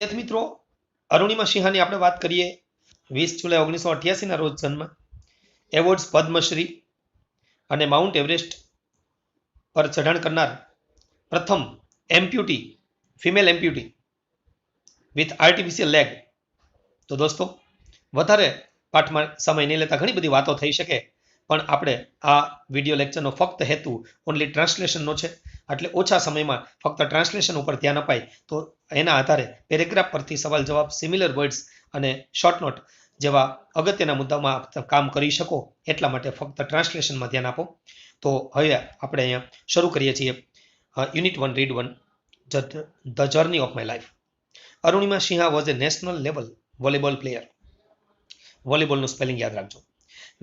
વિદ્યાર્થી મિત્રો, અરુણિમા સિંહાની આપણે વાત કરીએ. 20 જુલાઈ 1988 ના રોજ જન્મ. એવોર્ડ્સ પદ્મશ્રી અને માઉન્ટ એવરેસ્ટ પર ચઢાણ કરનાર પ્રથમ એમ્પ્યુટી, ફિમેલ એમ્પ્યુટી વિથ આર્ટિફિશિયલ લેગ. તો દોસ્તો, વધારે પાઠમાં સમય નહીં લેતા ઘણી બધી વાતો થઈ શકે, પણ આપણે આ વિડીયો લેક્ચરનો ફક્ત હેતુ ઓનલી ટ્રાન્સલેશનનો છે. એટલે ઓછા સમયમાં ફક્ત ટ્રાન્સલેશન ઉપર ધ્યાન અપાય તો એના આધારે પેરેગ્રાફ પરથી સવાલ જવાબ, સિમિલર વર્ડ્સ અને શોર્ટ નોટ જેવા અગત્યના મુદ્દામાં કામ કરી શકો, એટલા માટે ફક્ત ટ્રાન્સલેશનમાં ધ્યાન આપો. તો હવે આપણે અહીંયા શરૂ કરીએ છીએ. Unit 1, read 1, the journey of my life. Arunima Sinha was a national level volleyball player. વોલીબોલનું સ્પેલિંગ યાદ રાખજો.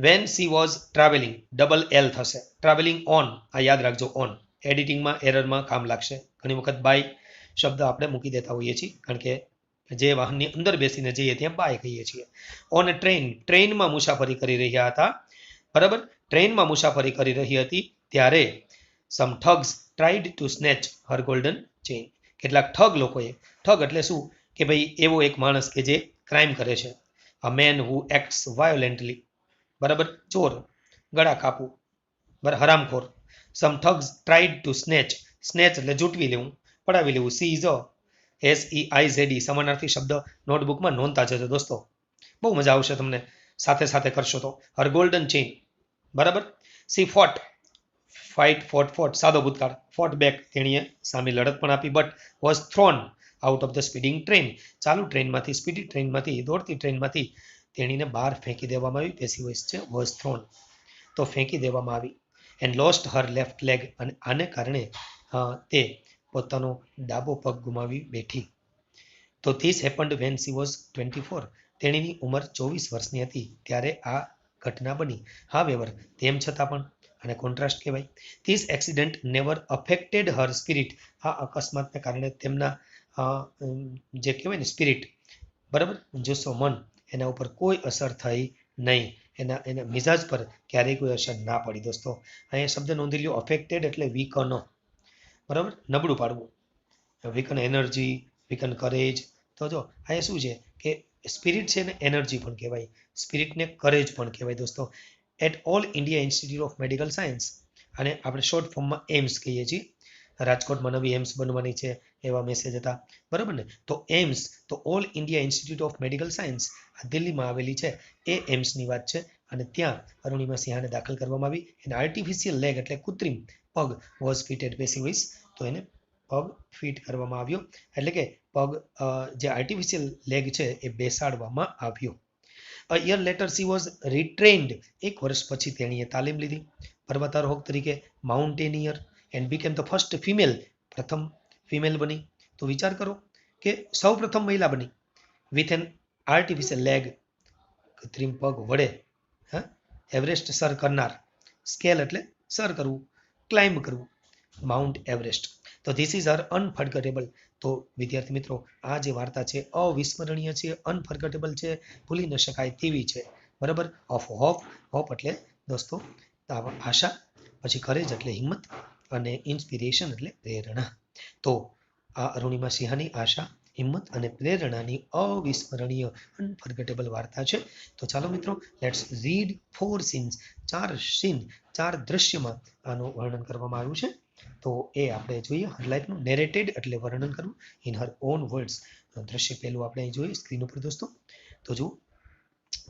When she was travelling, double L થશે. ટ્રાવેલિંગ ઓન, આ યાદ રાખજો, ઓન. એડિટિંગમાં એરરમાં કામ લાગશે. ઘણી વખત બાય શબ્દ આપણે મૂકી દેતા હોઈએ છીએ, કારણ કે જે વાહનની અંદર બેસીને જઈએ ત્યાં બાય કહીએ છીએ. ઓન એ ટ્રેન, ટ્રેનમાં મુસાફરી કરી રહ્યા હતા. બરાબર, ટ્રેનમાં મુસાફરી કરી રહી હતી ત્યારે some thugs tried to snatch her golden chain. કેટલાક ઠગ લોકોએ, ઠગ એટલે શું કે ભાઈ એવો એક માણસ કે જે ક્રાઇમ કરે છે. અ મેન હુ એક્ટ્સ વાયોલેન્ટલી, બરાબર, ચોર, ગળા કાપવું, બરાબર, હરામખોર. Some thugs tried to snatch, snatch એટલે જૂટવી લેવું, પડાવી લેવું. સી ઇઝ SEIZD સમાનાર્થી શબ્દ નોટબુકમાં નોંધતા જજો દોસ્તો, બહુ મજા આવશે તમને સાથે સાથે કરશો તો. હર ગોલ્ડન ચેઇન, બરાબર. સી ફોટ, ફાઇટ, ફોટ, સાદો ભૂતકાળ. ફોટ બેક, તેણીએ સામે લડત પણ આપી. But was thrown out of the speeding train, ચાલુ ટ્રેનમાંથી, સ્પીડી ટ્રેનમાંથી, દોડતી ટ્રેનમાંથી તેણીને બહાર ફેંકી દેવામાં આવી. પેસિવ વોઇસ છે, વોઝ થ્રોન, તો ફેંકી દેવામાં આવી. And lost her left leg, અને આને કારણે તે પોતાનો ડાબો પગ ગુમાવી બેઠી. તો this happened when she was 24, તેણીની ઉંમર 24 વર્ષની હતી ત્યારે આ ઘટના બની. હા વેવર, તેમ છતાં પણ, અને કોન્ટ્રાસ્ટ કહેવાય. This accident never affected Har spirit, આ અકસ્માતને કારણે તેમના જે કહેવાય ને સ્પિરિટ, બરાબર, જુસ્સો, મન, એના ઉપર કોઈ અસર થઈ નહીં. એના મિજાજ પર ક્યારેય કોઈ અસર ના પડી. દોસ્તો, અહીંયા શબ્દ નોંધી લ્યો, અફેક્ટેડ એટલે વીકન, બરાબર, નબળું પાડવું. વીકન એનર્જી, વીકન કરેજ. તો જો અહીંયા શું છે કે સ્પિરિટ છે ને એનર્જી પણ કહેવાય, સ્પિરિટને કરેજ પણ કહેવાય દોસ્તો. At all India institute of medical science, અને આપણે શોર્ટ ફોર્મમાં એમ્સ કહીએ છીએ. રાજકોટમાં નવી એમ્સ બનવાની છે એવા મેસેજ હતા, બરાબર ને. તો એમ્સ, તો all India institute of medical science, આ દિલ્હીમાં આવેલી છે એ એમ્સની વાત છે. અને ત્યાં અરુણિમા સિંહાને દાખલ કરવામાં આવી. એને આર્ટિફિશિયલ લેગ એટલે કૃત્રિમ પગ વોઝ ફિટેડ પેસિવ વોઇસ, તો એને પગ ફિટ કરવામાં આવ્યો, એટલે કે પગ જે આર્ટિફિશિયલ લેગ છે એ બેસાડવામાં આવ્યો. A year later she was retrained, એક વર્ષ પછી તેણીએ તાલીમ લીધી પર્વતારોહક તરીકે, mountaineer, and became the first female, પ્રથમ ફિમેલ બની. તો વિચાર કરો કે સૌ પ્રથમ મહિલા બની વિથ એન આર્ટિફિશિયલ લેગ, કૃત્રિમ પગ વડે એવરેસ્ટ સર કરનાર. સ્કેલ એટલે સર કરવું, ક્લાઇમ્બ કરવું, માઉન્ટ એવરેસ્ટ. તો ધીસ ઇઝ હર અનફર્ગેટેબલ. તો વિદ્યાર્થી મિત્રો, આ જે વાર્તા છે અવિસ્મરણીય છે, અનફર્ગેટેબલ છે, ભૂલી ન શકાય તેવી છે, બરાબર. ઓફ હોપ, હોપ એટલે દોસ્તો આશા, પછી કરેજ એટલે હિંમત, અને ઇન્સ્પિરેશન એટલે પ્રેરણા. તો આ અરુણિમા સિંહાની આશા, હિંમત અને પ્રેરણાની અવિસ્મરણીય અનફર્ગેટેબલ વાર્તા છે. તો ચાલો મિત્રો, લેટ્સ રીડ 4 સીન્સ, 4 સીન, 4 દ્રશ્યમાં આનું વર્ણન કરવામાં આવ્યું છે. તો એ આપણે જોઈએ. હર લાઈફનું નેરેટેડ એટલે વર્ણન કરવું ઇન હર ઓન વર્ડ્સ. દ્રશ્ય પહેલું આપણે અહીં જોઈએ સ્ક્રીન ઉપર દોસ્તો. તો જુઓ,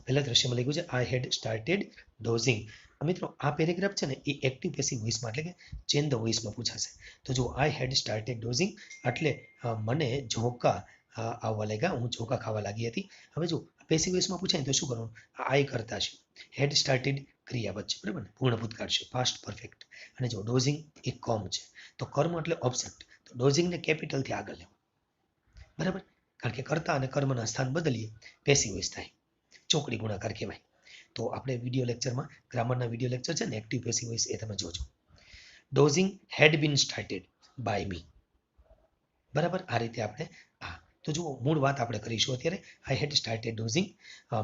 પહેલા દ્રશ્યમાં લખ્યું છે આઈ હેડ સ્ટાર્ટેડ ડોઝિંગ. મિત્રો, આ પેરેગ્રાફ છે ને એ એક્ટિવ પેસિવ વોઇસમાં એટલે કે ચેન ધ વોઇસમાં પૂછાશે. તો જો આઈ હેડ સ્ટાર્ટેડ ડોઝિંગ એટલે મને ઝોકા આવવા લાગ્યા, હું ઝોકા ખાવા લાગી હતી. હવે જો પેસિવ વોઇસમાં પૂછાય તો શું કરવાનું, આઈ કરતા છે, હેડ સ્ટાર્ટેડ ક્રિયાપદ છે, બરાબર ને, પૂર્ણ ભૂતકાળ છે, પાસ્ટ પરફેક્ટ. અને જો ડોઝિંગ એ કર્મ છે, તો કર્મ એટલે ઓબ્જેક્ટ, તો ડોઝિંગને કેપિટલથી આગળ લેવું, બરાબર, કારણ કે કર્તા અને કર્મના સ્થાન બદલીએ પેસિવ વોઇસ થાય, ચોકડી ગુણાકાર કહેવાય. તો આપણે વિડીયો લેક્ચરમાં, ગ્રામરના વિડીયો લેક્ચર છે ને એક્ટિવ પેસિવ વોઇસ, એ તમે જોજો. Dozing had been started by me, બરાબર, આ રીતે આપણે હા. તો જુઓ, મૂળ વાત આપણે કરીશું અત્યારે. I had started dozing,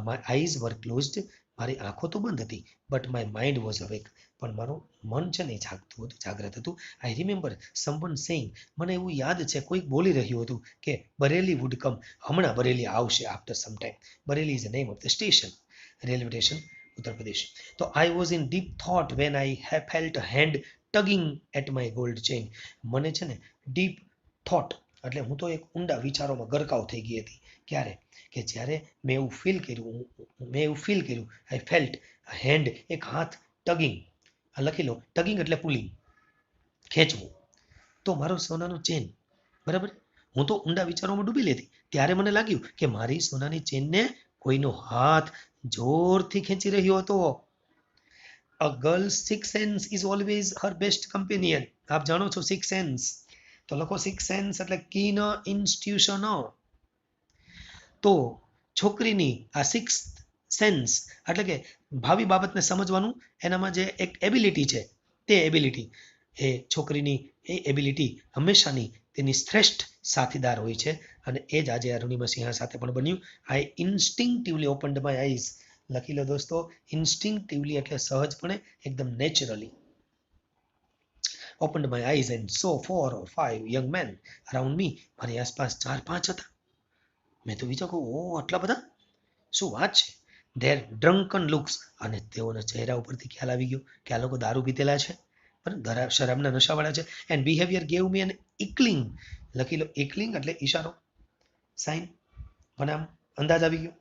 my eyes were closed, મારી આંખો તો બંધ હતી, but my mind was awake. પણ મારું મન છે ને જાગતું હતું, જાગ્રત હતું. આઈ રિમેમ્બર સમવન સેઇંગ, મને એવું યાદ છે કોઈક બોલી રહ્યું હતું કે બરેલી વુડ કમ, હમણાં બરેલી આવશે after some time. Bareilly is the name of the station, railway station, Uttar Pradesh. તો I was in deep thought when I felt hand tugging at my gold chain. મને છે ને ડીપ થોટ એટલે હું તો એક ઊંડા વિચારોમાં ગરકાવ થઈ ગઈ હતી. ક્યારે? કે જ્યારે મેં એવું ફીલ કર્યું આઈ ફેલ્ટ હેન્ડ, એક હાથ ટગિંગ, લખી લો ટગિંગ એટલે પુલિંગ, ખેંચવું. તો મારો સોનાનો ચેન, બરાબર, હું તો ઊંડા વિચારોમાં ડૂબી લેતી. ત્યારે મને લાગ્યું કે મારી સોનાની ચેનને કોઈનો હાથ જોરથી ખેંચી રહ્યો હતો. A girl's six sense is always her best companion. આપ જાણો છો સિક્સ સેન્સ, તો લખો સિક્સ સેન્સ એટલે કીન ઇન્સ્ટિટ્યુશન. તો છોકરીની આ સિક્સ સેન્સ એટલે કે ભાવિ બાબતને સમજવાનું એનામાં જે એક એબિલિટી છે, તે એબિલિટી એ છોકરીની એ એબિલિટી હંમેશાની તેની શ્રેષ્ઠ સાથીદાર હોય છે. અને એ જ આજે અરુણિમા સિંહા સાથે પણ બન્યું. I instinctively opened my eyes. લખી લો દોસ્તો, ઇન્સ્ટિંક્ટિવલી એટલે સહજપણે, એકદમ naturally. Opened my eyes and saw 4 or 5 young men around me. મારી આસપાસ 4-5 હતા. મેં તો વિચાર કહું, ઓ આટલા બધા, શું વાત છે. ધેર ડ્રંકન લુક્સ, અને તેઓના ચહેરા ઉપરથી ખ્યાલ આવી ગયો કે આ લોકો દારૂ પીતેલા છે, શરાબના નશાવાળા છે. And behaviour gave me an inkling. લખી લો ઇકલિંગ એટલે ઈશારો, સાઇન, બનામ, અંદાજ આવી ગયો,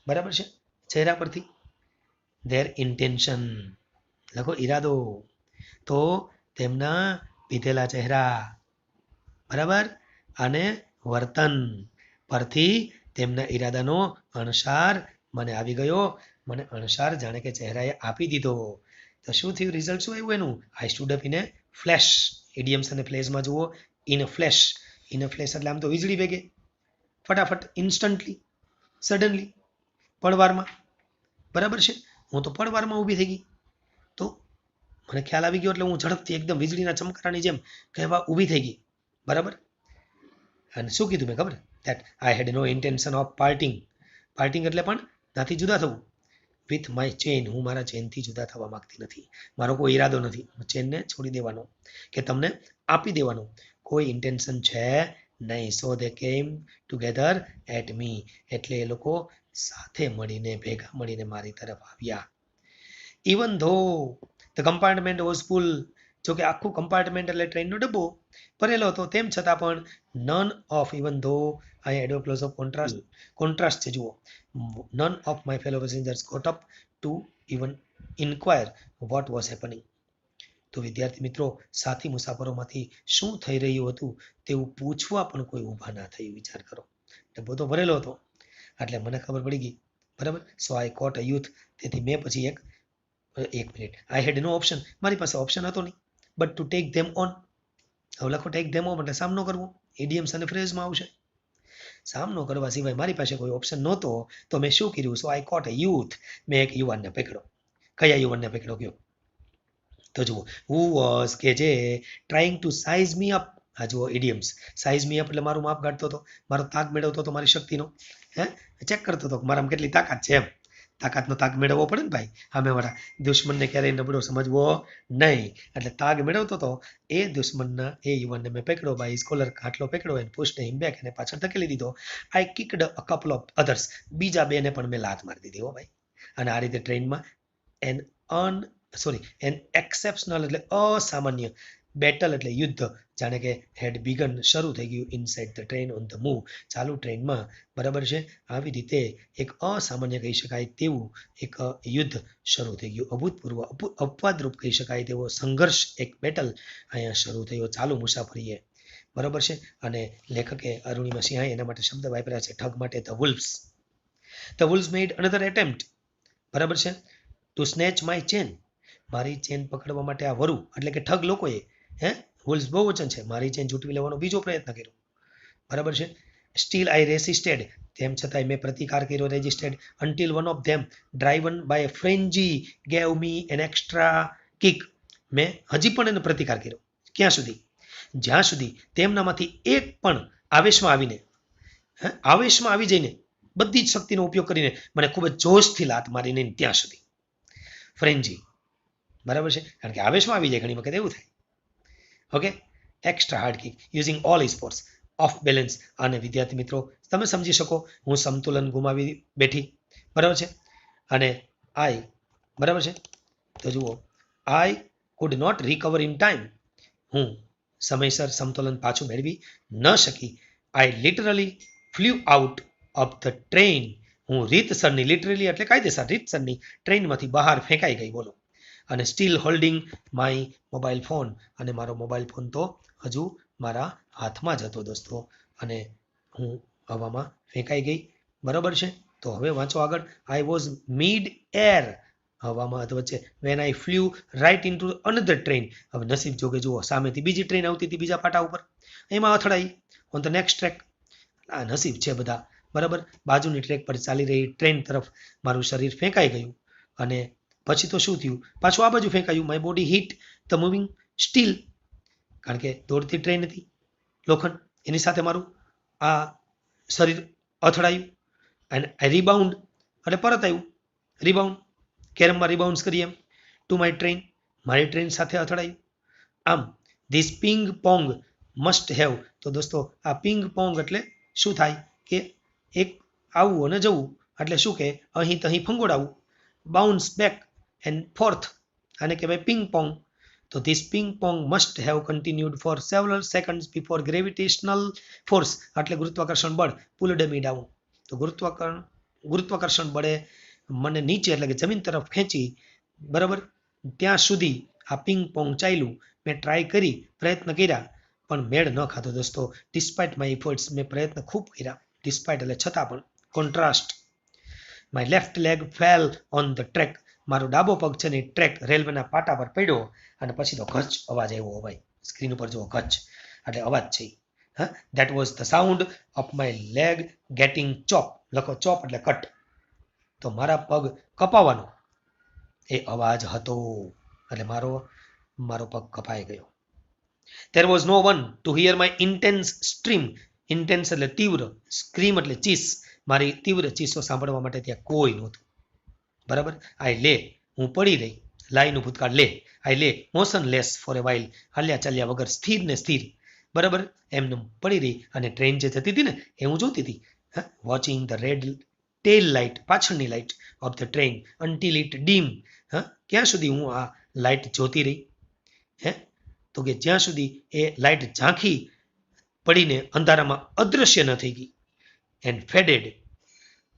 બરાબર છે, ચહેરા પરથી. ધેર ઇન્ટેન્શન, લખો ઈરાદો. તો તેમના પીધેલા ચહેરા, બરાબર, અને વર્તન પરથી તેમના ઈરાદાનો અણસાર મને આવી ગયો. મને અણસાર જાણે કે ચહેરાએ આપી દીધો. તો શું થયું, રિઝલ્ટ શું આવ્યું એનું? I stood up in a flash. Idioms અને ફ્લેશમાં જુઓ, in a flash. In a flash એટલે આમ તો વીજળી વેગે, ફટાફટ, ઇન્સ્ટન્ટલી, સડનલી, પળવારમાં, બરાબર છે. હું તો પળવારમાં ઊભી થઈ ગઈ. તો મને ખ્યાલ આવી ગયો એટલે હું ઝડપથી એકદમ વીજળીના ચમકારાની જેમ કહેવા ઊભી થઈ ગઈ, બરાબર. અને શું કીધું મેં ખબર? That I had no intention of parting. Parting એટલે પણ ત્યાંથી જુદા થવું. વિથ માય ચેન, હું મારા ચેનથી જુદા થવા માંગતી નથી. મારો કોઈ ઈરાદો નથી ચેનને છોડી દેવાનો કે તમને આપી દેવાનો, કોઈ ઇન્ટેન્શન છે નહીં. સો દે કેમ ટુગેધર એટ મી, એટલે એ લોકો સાથે મળીને, ભેગા મળીને મારી તરફ આવ્યા. ઇવન ધો ધ કમ્પાર્ટમેન્ટ વોઝ ફૂલ, જો કે આખું કમ્પાર્ટમેન્ટ એટલે ટ્રેનનો ડબ્બો ભરેલો હતો, તેમ છતાં પણ નન ઓફ, ઇવન ધો અહીં એડો ક્લોઝ ઓફ કોન્ટ્રાસ્ટ છે, જુઓ. None of my fellow passengers got up to even inquire what was happening. તો વિદ્યાર્થી મિત્રો, સાથી મુસાફરોમાંથી શું થઈ રહ્યું હતું તેવું પૂછવા પણ કોઈ ઊભા ના થયું. વિચાર કરો, ડબ્બો તો ભરેલો હતો એટલે મને ખબર પડી ગઈ, બરાબર. સો આઈ કોટ અ યુથ, તેથી મેં પછી એક minute, I had no option, મારી પાસે ઓપ્શન હતો નહીં, but to take them on. હવે લખો ટેક ધેમ ઓન એટલે સામનો કરવો, ઇડિયમ્સ અને ફ્રેઝમાં આવશે. સામનો કરવા સિવાય મારી પાસે કોઈ ઓપ્શન નહોતો, તો મેં શું કર્યું? સો આઈ કોટ અ યુથ, મેં એક યુવાનને પકડ્યો. કયા યુવાનને પકડ્યો કયો? તો જુઓ, હુ વોઝ, કે જે trying to size me up. આ જુઓ ઇડિયમ્સ, સાઇઝ મી અપ એટલે મારું માપ કાઢતો હતો, મારો તાક મેળવતો હતો, મારી શક્તિનો, ચેક કરતો હતો મારામાં કેટલી તાકાત છે એમ. તાકાતનો તાગ મેળવવો પડે ને ભાઈ, સામે વાળા દુશ્મનને ક્યારેય નબળો સમજવો નહીં. એટલે તાગ મેળવતો હતો એ દુશ્મનના, એ યુવાનને મેં પકડ્યો, બાય સ્કોલર ખાટલો પકડ્યો, એને પુષ્ટ હિમ બેક, એને પાછળ ધકેલી દીધો. આઈ કિકડ અ કપલ ઓફ અધર્સ, બીજા બેને પણ મેં લાત મારી દીધી હો ભાઈ. અને આ રીતે ટ્રેનમાં એન એક્સેપ્શનલ એટલે અસામાન્ય, બેટલ એટલે યુદ્ધ, જાણે કે હેડ બિગન, શરૂ થઈ ગયું, inside the train on the move, ચાલુ ટ્રેનમાં, બરાબર છે. આવી રીતે એક અસામાન્ય કહી શકાય તેવું એક યુદ્ધ શરૂ થઈ ગયું, અભૂતપૂર્વ, અપવાદરૂપ કહી શકાય તેવો સંઘર્ષ, એક બેટલ અહીંયા શરૂ થયો ચાલુ મુસાફરીએ, બરાબર છે. અને લેખકે અરુણિમા સિંહાએ એના માટે શબ્દ વાપર્યા છે, ઠગ માટે the wolfs. The wolfs made another attempt, બરાબર છે, ટુ સ્નેચ માય ચેન. મારી ચેન પકડવા માટે આ વરુ એટલે કે ઠગ લોકોએ, વુલ્ફ્સ બહુવચન છે, મારી ચેન ઝૂંટવી લેવાનો બીજો પ્રયત્ન કર્યો, બરાબર છે. સ્ટીલ આઈ રેસિસ્ટેડ, તેમ છતાંય મેં પ્રતિકાર કર્યો, resisted, until one of them driven by frenzy gave me an extra kick. મેં હજી પણ એનો પ્રતિકાર કર્યો, ક્યાં સુધી? જ્યાં સુધી તેમનામાંથી એક પણ આવેશમાં આવી જઈને બધી જ શક્તિનો ઉપયોગ કરીને મને ખૂબ જ જોશથી લાત મારીને ત્યાં સુધી ફ્રેન્જી, બરાબર છે, કારણ કે આવેશમાં આવી જાય ઘણી વખત એવું થાય. Okay, extra hard kick using all his force of balance. અને વિદ્યાર્થી મિત્રો તમે સમજી શકો હું સંતુલન ગુમાવી બેઠી, બરાબર છે, અને આઈ, બરાબર છે, તો જુઓ I could not recover in time, હું સમયસર સમતુલન પાછું મેળવી ન શકી. I literally flew out of the train, હું રીતસરની, લિટરલી એટલે કાયદેસર રીતસરની ટ્રેનમાંથી બહાર ફેંકાઈ ગઈ, બોલો. અને steel holding my mobile phone, અને મારો મોબાઈલ ફોન તો હજુ મારા હાથમાં જ હતો દોસ્તો, અને હું હવામાં ફેંકાઈ ગઈ, બરાબર છે. તો હવે વાંચો આગળ. આઈ વોઝ મિડ એર, હવામાં વચ્ચે, when I flew right into another train. હવે નસીબ જોગે જુઓ સામેથી બીજી ટ્રેન આવતી હતી બીજા પાટા ઉપર, એમાં અથડાઈ ઓન ધ નેક્સ્ટ ટ્રેક. આ નસીબ છે બધા, બરાબર. બાજુની ટ્રેક પર ચાલી રહી ટ્રેન તરફ મારું શરીર ફેંકાઈ ગયું, અને પછી તો શું થયું, પાછું આ બાજુ ફેંકાયું. My body hit the moving steel, કારણ કે દોડતી ટ્રેન હતી લોખંડ, એની સાથે મારું આ શરીર અથડાયું. એન્ડ આઈ રિબાઉન્ડ, એટલે પરત આવ્યું, રિબાઉન્ડ, કેરમમાં રિબાઉન્ડ કરીએ એમ, ટુ માય ટ્રેન, મારી ટ્રેન સાથે અથડાયું. આમ this ping pong must have, તો દોસ્તો આ પિંગ પોંગ એટલે શું થાય કે એક આવવું અને જવું, એટલે શું કે અહીં તહીં ફંગોડાવું, બાઉન્સ બેક એન્ડ ફોર્થ, આને કહેવાય પિંગ પોંગ. તો this ping pong must have continued for several seconds before gravitational force, એટલે ગુરુત્વાકર્ષણ બળ પુલ્ડ મી ડાઉન. તો ગુરુત્વાકર્ષણ બળે મને નીચે એટલે કે જમીન તરફ ખેંચી, બરાબર, ત્યાં સુધી આ પિંગ પોંગ ચાલ્યું. મેં ટ્રાય કરી, પ્રયત્ન કર્યા, પણ મેળ ન ખાધો દોસ્તો. ડિસ્પાઇટ માય એફર્ટ્સ, મેં પ્રયત્ન ખૂબ કર્યા, ડિસ્પાઇટ એટલે છતાં પણ, contrast. My left leg fell on the track, મારો ડાબો પગ છે ને ટ્રેક રેલવેના પાટા પર પડ્યો, અને પછી તો ગચ અવાજ આવ્યો. ભાઈ સ્ક્રીન ઉપર જુઓ, ગચ એટલે અવાજ છે. હા, that was the sound of my leg getting chop, લખો ચોપ એટલે કટ, તો મારા પગ કપાવાનો એ અવાજ હતો, એટલે મારો પગ કપાઈ ગયો. There was no one to hear my intense scream, intense એટલે તીવ્ર, સ્ક્રીમ એટલે ચીસ, મારી તીવ્ર ચીસો સાંભળવા માટે ત્યાં કોઈ નહોતું, બરાબર. આઈ લે, હું પડી રહી, લાઈનું ભૂતકાળ લે, આઈ લે મોશનલેસ ફોર એ વાઇલ, હાલ્યા ચાલ્યા વગર, સ્થિર ને સ્થિર, બરાબર, એમને પડી રહી. અને ટ્રેન જે જતી હતી ને એ હું જોતી હતી, watching the red tail light, પાછળની light of the train until it dim, ક્યાં સુધી હું આ લાઇટ જોતી રહી, તો કે જ્યાં સુધી એ લાઇટ ઝાંખી પડીને અંધારામાં અદૃશ્ય ન થઈ ગઈ. એન્ડ ફેડેડ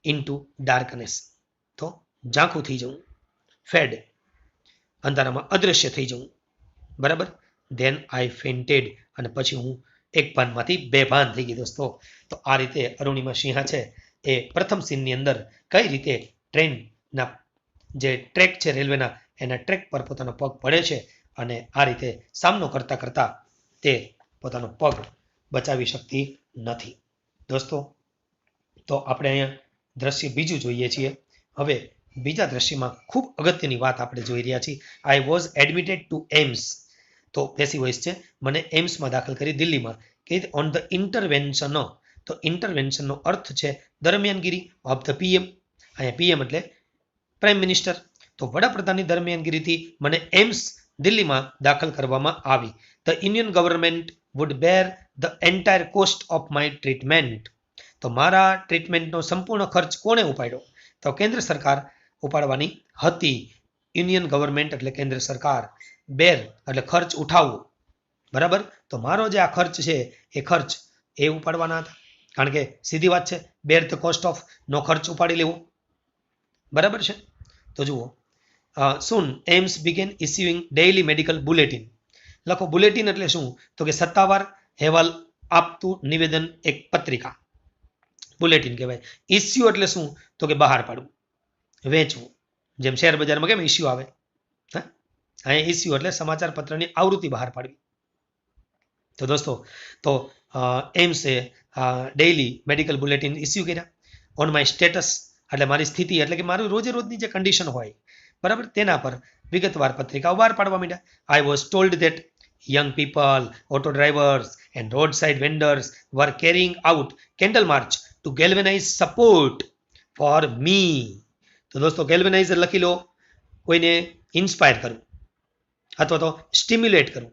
ઇન્ટુ ડાર્કનેસ, તો ઝાંખું થઈ જવું, ફેડ અંધારામાં અદૃશ્ય થઈ જવું, બરાબર. ધેન આઈ ફેન્ટેડ, અને પછી હું એક ભાનમાંથી બેભાન થઈ ગઈ દોસ્તો. તો આ રીતે અરુણિમા સિંહા છે એ પ્રથમ સીનની અંદર કઈ રીતે ટ્રેનના જે ટ્રેક છે રેલવેના, એના ટ્રેક પર પોતાનો પગ પડે છે, અને આ રીતે સામનો કરતા કરતા તે પોતાનો પગ બચાવી શકતી નથી દોસ્તો. તો આપણે અહીંયા દ્રશ્ય બીજું જોઈએ છીએ. હવે બીજા દ્રશ્યમાં ખૂબ અગત્યની વાત આપણે જોઈ રહ્યા છીએ. I was admitted to AIIMS, તો પેસિવ વોઇસ છે, મને એમ્સમાં દાખલ કરી દિલ્હીમાં, કે ઓન ધ ઇન્ટરવેન્શન, તો ઇન્ટરવેન્શનનો અર્થ છે દરમિયાનગીરી ઓફ ધ પીએમ, અહીંયા પીએમ એટલે પ્રાઇમ મિનિસ્ટર. તો વડાપ્રધાનની દરમિયાનગીરીથી મને એમ્સ દિલ્હીમાં દાખલ કરવામાં આવી. The Indian government would bear the entire cost of my treatment, તો મારા ટ્રીટમેન્ટનો સંપૂર્ણ ખર્ચ કોણે ઉપાડ્યો, તો કેન્દ્ર સરકાર ઉપાડવાની હતી. યુનિયન ગવર્મેન્ટ એટલે કેન્દ્ર સરકાર, બેર એટલે ખર્ચ ઉઠાવવો, બરાબર. તો મારો જે આ ખર્ચ છે એ ખર્ચ એ ઉપાડવાના હતા, કારણ કે સીધી વાત છે, બેર ધ કોસ્ટ ઓફ, નો ખર્ચ ઉપાડી લેવો, બરાબર છે. તો જુઓ, soon AIIMS began issuing daily medical bulletin, લખો બુલેટિન એટલે શું, તો કે સત્તાવાર અહેવાલ આપતું નિવેદન, એક પત્રિકા બુલેટિન કહેવાય. ઇસ્યુ એટલે શું, તો કે બહાર પાડવું, વેચવું, જેમ શેર બજારમાં કેમ ઇસ્યુ આવે, અહીંયા ઇસ્યુ એટલે સમાચાર પત્રની આવૃત્તિ બહાર પાડવી. તો દોસ્તો, તો એમ્સે ડેઇલી મેડિકલ બુલેટિન ઇસ્યુ કર્યા. ઓન માય સ્ટેટસ એટલે મારી સ્થિતિ, એટલે કે મારું રોજે રોજની જે કન્ડિશન હોય, બરાબર, તેના પર વિગતવાર પત્રિકાઓ બહાર પાડવા માંડ્યા. I was told that young people, auto drivers and roadside vendors were carrying out candle march to galvanise support for me. તો દોસ્તો ગેલ્વેનાઇઝર લખી લો, કોઈને ઇન્સ્પાયર કરવું, અથવા તો સ્ટિમ્યુલેટ કરવું,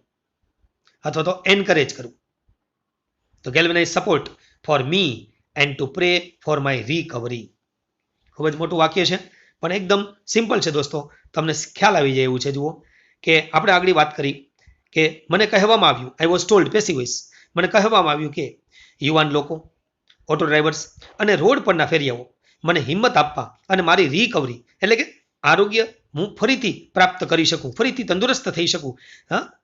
અથવા તો એન્કરેજ કરવું. તો galvanise support for me and two pre for my recovery. ખૂબ જ મોટું વાક્ય છે, પણ એકદમ સિમ્પલ છે દોસ્તો, તમને ખ્યાલ આવી જાય એવું છે. જુઓ કે આપણે આગળ વાત કરી કે મને કહેવામાં આવ્યું, I was told, passive voice, મને કહેવામાં આવ્યું કે યુવાન લોકો, ઓટો ડ્રાઈવર્સ અને રોડ પરના ફેરિયાઓ મને હિંમત આપવા અને મારી રિકવરી એટલે કે આરોગ્ય હું ફરીથી પ્રાપ્ત કરી શકું, ફરીથી તંદુરસ્ત થઈ શકું,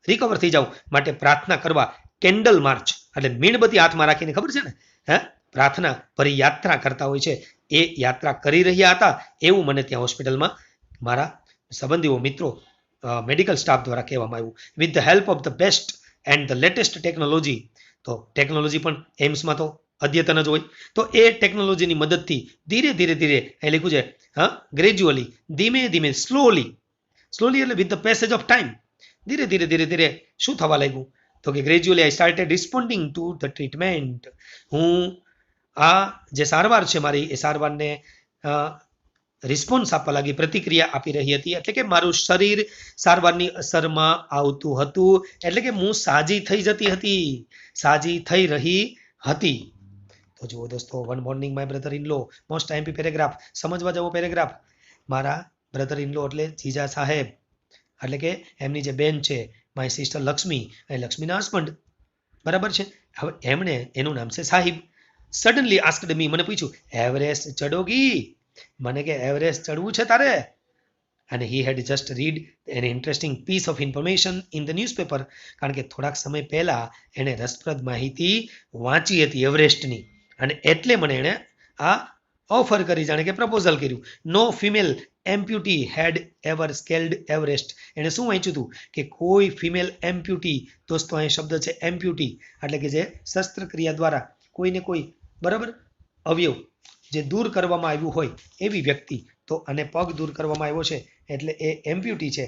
રિકવર થઈ જાઉં માટે પ્રાર્થના કરવા કેન્ડલ માર્ચ એટલે મીણબત્તી હાથમાં રાખીને, ખબર છે ને, પ્રાર્થના ભરી યાત્રા કરતા હોય છે, એ યાત્રા કરી રહ્યા હતા એવું મને ત્યાં હોસ્પિટલમાં મારા સંબંધીઓ, મિત્રો, મેડિકલ સ્ટાફ દ્વારા કહેવામાં આવ્યું. With the help of the best and the latest technology. તો ટેકનોલોજી પણ એમ્સમાં તો અદ્યતન જ હોય. તો એ ટેકનોલોજીની મદદથી ધીરે ધીરે ધીરે એ લખ્યું છે, ગ્રેજ્યુઅલી, ધીમે ધીમે, સ્લોલી, સ્લોલી એટલે with the passage of time, ધીરે ધીરે ધીરે ધીરે શું થવા લાગ્યું? તો કે gradually I started responding to the treatment. હું આ જે સારવાર છે મારી, એ સારવારને રિસ્પોન્સ આપવા લાગી, પ્રતિક્રિયા આપી રહી હતી. એટલે કે મારું શરીર સારવારની અસરમાં આવતું હતું, એટલે કે હું સાજી થઈ જતી હતી, સાજી થઈ રહી હતી. તો જુઓ દોસ્તો, one morning my brother in law, most IMP paragraph, સમજવા જેવો પેરેગ્રાફ. મારા બ્રધર ઇન લો એટલે જીજા સાહેબ, એટલે કે એમની જે બેન છે, માય સિસ્ટર લક્ષ્મી, એ લક્ષ્મીના હસબન્ડ, બરાબર છે. હવે એમણે, એનું નામ છે સાહિબ, સડનલી આસ્કડ મી, મને પૂછ્યું, એવરેસ્ટ ચડોગી? મને કે એવરેસ્ટ ચડવું છે તારે? અને he had just read an interesting piece of information in the newspaper. કારણ કે થોડાક સમય પહેલા એણે રસપ્રદ માહિતી વાંચી હતી એવરેસ્ટની, અને એટલે મને એણે આ ઓફર કરી, જાણે કે પ્રપોઝલ કર્યું. નો ફિમેલ એમ્પ્યુટી હેડ એવર સ્કેલ્ડ એવરેસ્ટ. એણે શું વાંચ્યું હતું કે કોઈ ફિમેલ એમ્પ્યુટી, દોસ્તો અહીં શબ્દ છે એમ્પ્યુટી, એટલે કે જે શસ્ત્રક્રિયા દ્વારા કોઈને કોઈ, બરાબર, અવયવ જે દૂર કરવામાં આવ્યું હોય એવી વ્યક્તિ, તો અને પગ દૂર કરવામાં આવ્યો છે એટલે એ એમ્પ્યુટી છે.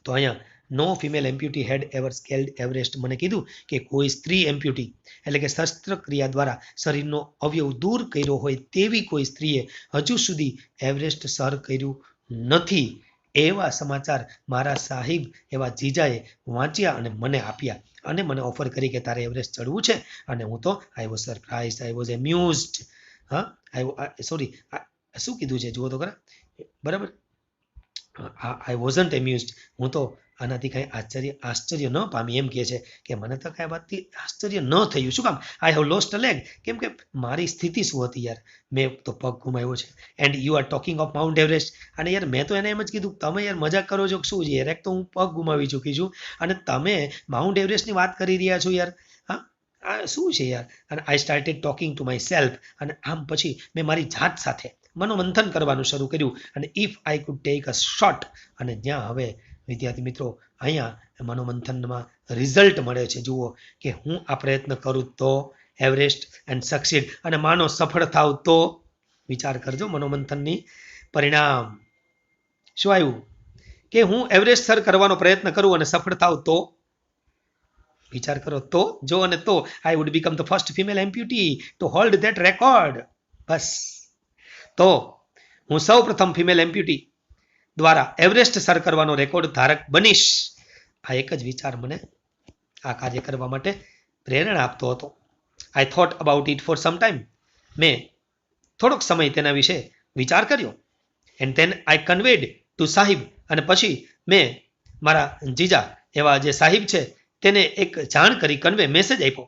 તો અહીંયા નો ફિમેલ એમ્પ્યુટી હેડ એવર સ્કેલ્ડ એવરેસ્ટ. મને કીધું કે કોઈ સ્ત્રી એમ્પ્યુટી એટલે કે શસ્ત્રક્રિયા દ્વારા શરીરનો અવયવ દૂર કર્યો હોય તેવી કોઈ સ્ત્રીએ હજુ સુધી એવરેસ્ટ સર કર્યું નથી. એવા સમાચાર મારા સાહિબ, એવા જીજાએ વાંચ્યા અને મને આપ્યા, અને મને ઓફર કરી કે તારે એવરેસ્ટ ચડવું છે. અને હું તો I was surprise, I was amused. Sorry, શું કીધું છે જુઓ તો ખરા, બરાબર, આઈ વોઝન્ટ એમ્યુઝડ. હું તો આનાથી કાંઈ આશ્ચર્ય ન પામી, એમ કહે છે કે મને તો કાંઈ વાતથી આશ્ચર્ય ન થયું. શું કામ? I have lost a leg. કેમ કે મારી સ્થિતિ શું હતી યાર, મેં તો પગ ગુમાવ્યો છે. And you are talking of mount Everest. અને યાર મેં તો એને એમ જ કીધું, તમે યાર મજાક કરો છો શું છે યાર, એક તો હું પગ ગુમાવી ચૂકી છું અને તમે માઉન્ટ એવરેસ્ટની વાત કરી રહ્યા છો યાર. હા, આ શું છે યાર? અને I started talking to my self. અને આમ પછી મેં મારી જાત સાથે મનોમંથન કરવાનું શરૂ કર્યું. અને if I could take a shot, અને જ્યાં હવે વિદ્યાર્થી મિત્રો અહીંયા મનોમંથનમાં રિઝલ્ટ મળે છે. જુઓ કે હું આ પ્રયત્ન કરું તો એવરેસ્ટ એન્ડ સક્સીડ, અને માનો સફળ થાવ તો, વિચાર કરજો મનોમંથનની પરિણામ શું આવ્યું કે હું એવરેસ્ટ સર કરવાનો પ્રયત્ન કરું અને સફળ થાવ તો, વિચાર કરો, તો જો અને તો I would become the first female amputee to hold that record. બસ, તો હું સૌ પ્રથમ ફિમેલ એમ્પ્યુટી દ્વારા એવરેસ્ટ સર કરવાનો રેકોર્ડ ધારક બનીશ. આ એક જ વિચાર મને આ કાર્ય કરવા માટે પ્રેરણા આપતો હતો. I thought about it for some time. મેં થોડોક સમય તેના વિશે વિચાર કર્યો. And then I conveyed to Sahib, અને પછી મેં મારા જીજા એવા જે સાહિબ છે તેને એક જાણ કરી, કન્વે, મેસેજ આપ્યો.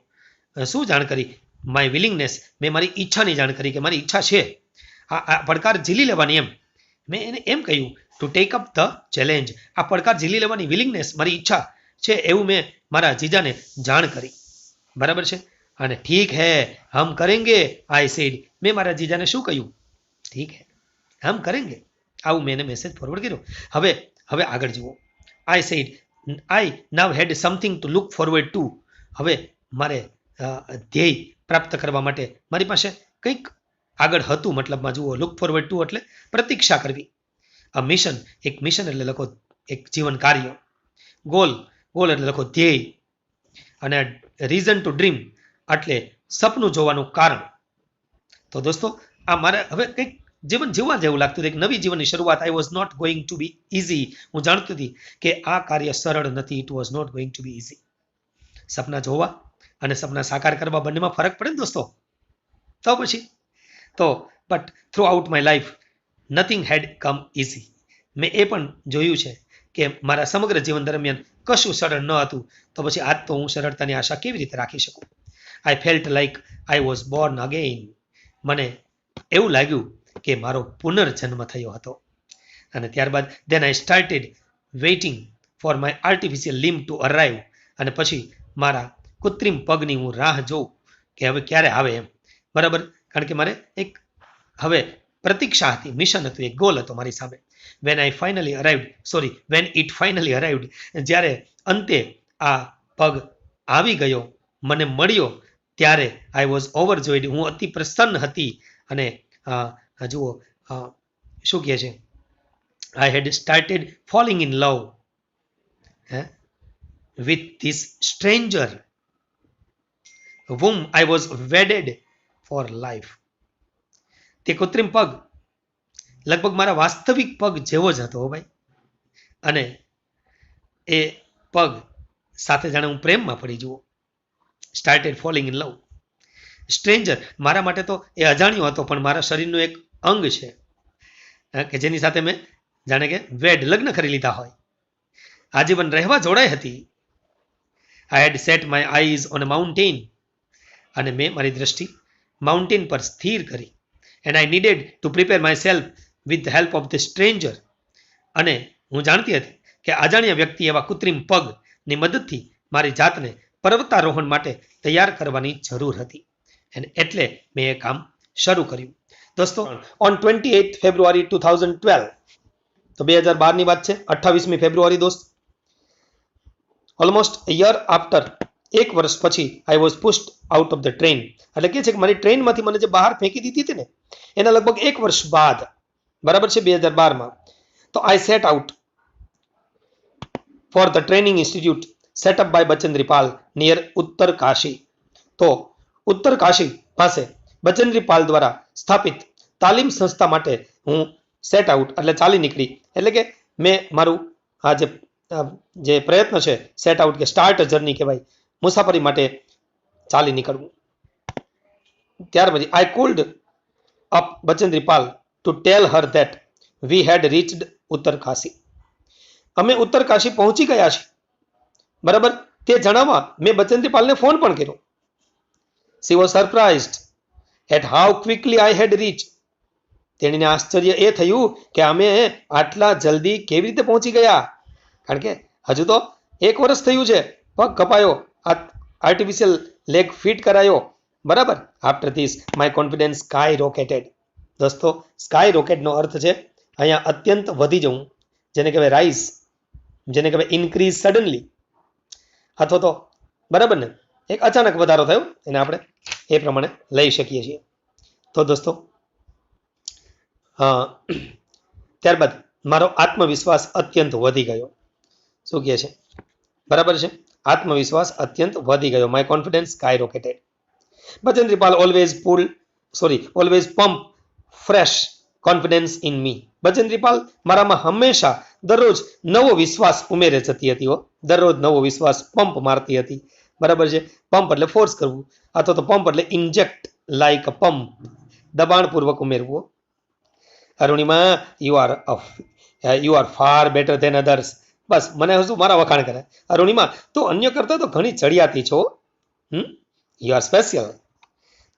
શું જાણ કરી? My willingness. મેં મારી ઈચ્છાની જાણ કરી કે મારી ઈચ્છા છે આ પડકાર ઝીલી લેવાની. એમ મેં એને એમ કહ્યું to take up the challenge. આ પડકાર ઝીલી લેવાની વિલિંગનેસ, મારી ઈચ્છા છે એવું મેં મારા જીજાને જાણ કરી, બરાબર છે. અને ઠીક હે હમ કરેંગે, આઈ સેડ. મેં મારા જીજાને શું કહ્યું? ઠીક હે હમ કરેંગે, આવું મેં એને મેસેજ ફોરવર્ડ કર્યો. હવે આગળ જુઓ. I said I now had something to look forward to. હવે મારે ધ્યેય પ્રાપ્ત કરવા માટે મારી પાસે કંઈક આગળ હતું. મતલબમાં જુઓ, લુક ફોરવર્ડ ટુ એટલે પ્રતીક્ષા કરવી. અ મિશન, એક મિશન એટલે લખો એક જીવન કાર્ય. ગોલ એટલે લખો ધ્યેય. અને રીઝન ટુ ડ્રીમ એટલે સપનું જોવાનું કારણ. તો દોસ્તો આ મારે હવે કંઈક જીવન જીવવા જેવું લાગતું હતું, એક નવી જીવનની શરૂઆત. I was not going to be easy. હું જાણતી હતી કે આ કાર્ય સરળ નથી. It was not going to be easy. સપના જોવા અને સપના સાકાર કરવા બંનેમાં ફરક પડે ને દોસ્તો. તો પછી તો but throughout my life nothing had come easy. મેં એ પણ જોયું છે કે મારા સમગ્ર જીવન દરમિયાન કશું સરળ ન હતું. તો પછી આજ તો હું સરળતાની આશા કેવી રીતે રાખી શકું? આઈ felt like I was Born again. મને એવું લાગ્યું કે મારો પુનર્જન્મ થયો હતો. અને ત્યારબાદ then I started waiting for my artificial limb to arrive. અને પછી મારા કૃત્રિમ પગની હું રાહ જોઉં કે હવે ક્યારે આવે એમ. બરાબર, કારણ કે મારે એક હવે પ્રતીક્ષા હતી, મિશન હતું, એક ગોલ હતો મારી સામે. વેન ઇટ ફાઇનલી અરાઇવ્ડ, જ્યારે અંતે આ પગ આવી ગયો, મને મળ્યો, ત્યારે આઈ વોઝ ઓવરજોઈડ. હું અતિ પ્રસન્ન હતી. અને જુઓ શું કહે છે, I had started falling in love with this stranger whom I was wedded for life. તે કૃત્રિમ પગ લગભગ મારા વાસ્તવિક પગ જેવો જ હતો ભાઈ. અને એ પગ સાથે જાણે હું પ્રેમમાં પડી જુઓ. Started falling in love. Stranger મારા માટે તો એ અજાણ્યો હતો, પણ મારા શરીરનું એક અંગ છે કે જેની સાથે મેં જાણે કે લગ્ન કરી લીધા હોય. આજીવન રહેવા જોડાઈ હતી. I had set my eyes on a mountain. અને મેં મારી દ્રષ્ટિ માઉન્ટેન પર સ્થિર કરી. And I needed to prepare myself with the help of the stranger. અને હું જાણતી હતી કે અજાણ્યા વ્યક્તિ એવા કૃત્રિમ પગની મદદથી મારી જાતને પર્વતારોહણ માટે તૈયાર કરવાની જરૂર હતી. અને એટલે મેં એ કામ શરૂ કર્યું. દોસ્તો ઓન 28 ફેબ્રુઆરી 2012, તો 2012ની વાત છે, 28મી ફેબ્રુઆરી દોસ્ત, ઓલમોસ્ટ યર આફ્ટર, એક વર્ષ પછી I was pushed out of the train. એટલે કે છે કે મારી ટ્રેનમાંથી મને જે બહાર ફેંકી દીધી હતી ને, એના લગભગ એક વર્ષ બાદ, બરાબર છે, 2012માં, તો I set out for the training institute set up by Bachendri Pal near Uttarkashi. તો ઉત્તર કાશી પાસે બચેન્દ્રી પાલ દ્વારા સ્થાપિત તાલીમ સંસ્થા માટે હું સેટ આઉટ એટલે ચાલી નીકળી. એટલે કે મેં મારું આ જે પ્રયત્ન છે, સેટ આઉટ કે સ્ટાર્ટ જર્ની કહેવાય, મુસાફરી માટે ચાલી નીકળવું. ત્યાર પછી I called up Bachendri Pal to tell her that we had reached Uttarkashi. અમે ઉત્તર કાશી પહોંચી ગયા છીએ, બરાબર, તે જણાવવા મેં બચેન્દ્રી પાલને ફોન પણ કર્યો. She was surprised at how quickly I had reached. તેણીને આશ્ચર્ય એ થયું કે અમે આટલા જલ્દી કેવી રીતે પહોંચી ગયા, કારણ કે હજુ તો એક વર્ષ થયું છે, પગ કપાયો, આર્ટિફિશિયલ લેગ ફિટ કરાયો, બરાબર. After this my confidence skyrocketed. દોસ્તો, સ્કાય રોકેટનો અર્થ છે અહીંયા અત્યંત વધી જવું, જેને કહેવાય રાઇઝ, જેને કહેવાય ઇન્ક્રીઝ સડનલી, અથવા તો બરાબર ને એક અચાનક વધારો થયો, એને આપણે એ પ્રમાણે લઈ શકીએ છીએ. તો દોસ્તો ત્યારબાદ મારો આત્મવિશ્વાસ અત્યંત વધી ગયો. શું કહે છે, બરાબર છે, આત્મવિશ્વાસ અત્યંત વધી ગયો. My confidence skyrocketed. Bachendri Pal always pump fresh confidence in me. Bachendri Pal મારામાં હંમેશા દરરોજ નવો વિશ્વાસ ઉમેરે જતી હતી. દરરોજ નવો વિશ્વાસ પંપ મારતી હતી, બરાબર છે. પંપ એટલે ફોર્સ કરવું, અથવા તો પંપ એટલે ઇન્જેક્ટ લાઈક અ પંપ, દબાણપૂર્વક ઉમેરવું. Arunima, you are far better than others. બસ મને હજુ મારા વખાણ કરે. અરુણિમા, તું અન્ય કરતા તો ઘણી ચડિયાતી છો. You are special.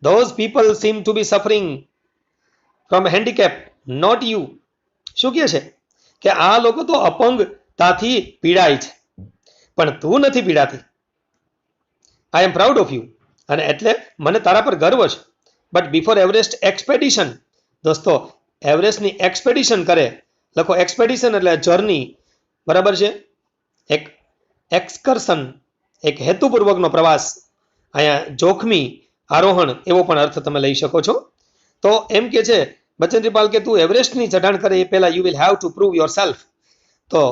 Those people seem to be suffering from handicap, not you. શું કહે છે કે આ લોકો તો અપંગતાથી પીડાય છે, પણ તું નથી પીડાતી. I am proud of you. અને એટલે મને તારા પર ગર્વ છે. But before Everest expedition. દોસ્તો, એવરેસ્ટની એક્સપેડિશન કરે, લખો એક્સપેડિશન એટલે જર્ની, બરાબર છે, એક એક્સકર્શન, એક હેતુપૂર્વકનો પ્રવાસ. અહીંયા જોખમી આરોહણ એવો પણ અર્થ તમે લઈ શકો છો. તો એમ કે છે બચેન્દ્રી પાલ કે તું એવરેસ્ટની ચઢાણ કરે એ પહેલા you will have to prove your self. તો